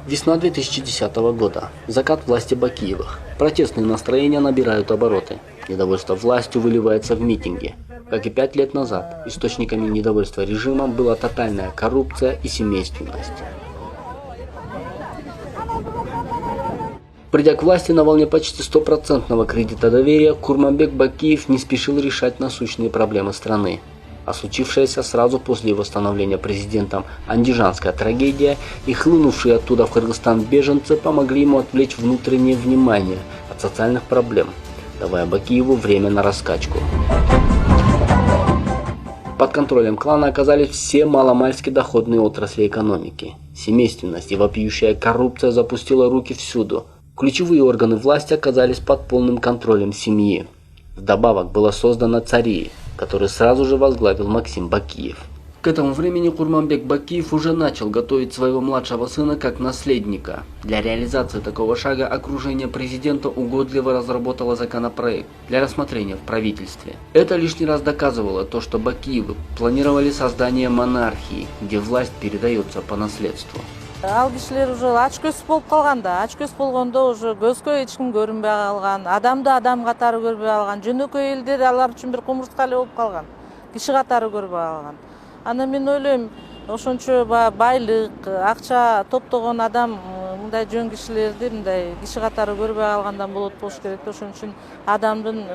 Весна 2010 года. Закат власти Бакиевых. Протестные настроения набирают обороты. Недовольство властью выливается в митинги. Как и 5 лет назад, источниками недовольства режимом была тотальная коррупция и семейственность. Придя к власти на волне почти 100% кредита доверия, Курманбек Бакиев не спешил решать насущные проблемы страны. А случившаяся сразу после его становления президентом андижанская трагедия и хлынувшие оттуда в Кыргызстан беженцы помогли ему отвлечь внутреннее внимание от социальных проблем, давая Бакиеву время на раскачку. Под контролем клана оказались все маломальски доходные отрасли экономики. Семейственность и вопиющая коррупция запустила руки всюду. Ключевые органы власти оказались под полным контролем семьи. Вдобавок было создано ЦАРИ, который сразу же возглавил Максим Бакиев. К этому времени Курманбек Бакиев уже начал готовить своего младшего сына как наследника. Для реализации такого шага окружение президента угодливо разработало законопроект для рассмотрения в правительстве. Это лишний раз доказывало то, что Бакиевы планировали создание монархии, где власть передается по наследству. Ал кишилер уже ачкөз болуп калган да. Ачкөз болгондо уже көзгө эч ким көрүнбөй калган, адамды адам катары көрбөй калган, жөнөкөй элдер алар үчүн бир кумурска эле болуп калган. Киши катары көрбөй калган. Аны мен ойлойм, ошончо байлык, акча топтогон адам мындай жөн кишилерди мындай киши катары көрбөй калгандан болот болуш керек. Ошон үчүн адамдын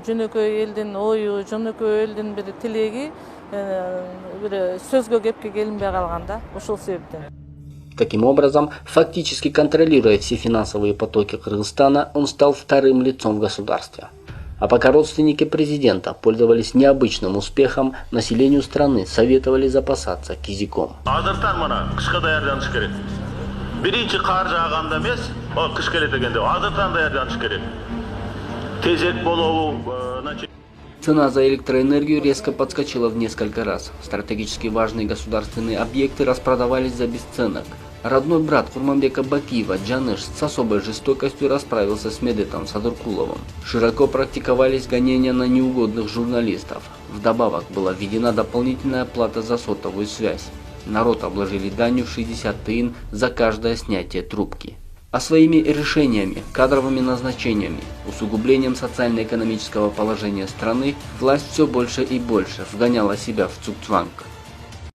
жөнөкөй элдин ою, жөнөкөй элдин бир тилеги бир сөзгө кепке келинбей калган да. Ошол себептен. Таким образом, фактически контролируя все финансовые потоки Кыргызстана, он стал вторым лицом в государстве. А пока родственники президента пользовались необычным успехом, населению страны советовали запасаться кизиком. Цена за электроэнергию резко подскочила в несколько раз. Стратегически важные государственные объекты распродавались за бесценок. Родной брат Курманбека Бакиева, Джаныш, с особой жестокостью расправился с Медетом Садыркуловым. Широко практиковались гонения на неугодных журналистов. Вдобавок была введена дополнительная плата за сотовую связь. Народ обложили данью в 60 тыин за каждое снятие трубки. А своими решениями, кадровыми назначениями, усугублением социально-экономического положения страны власть все больше и больше вгоняла себя в цугцванг.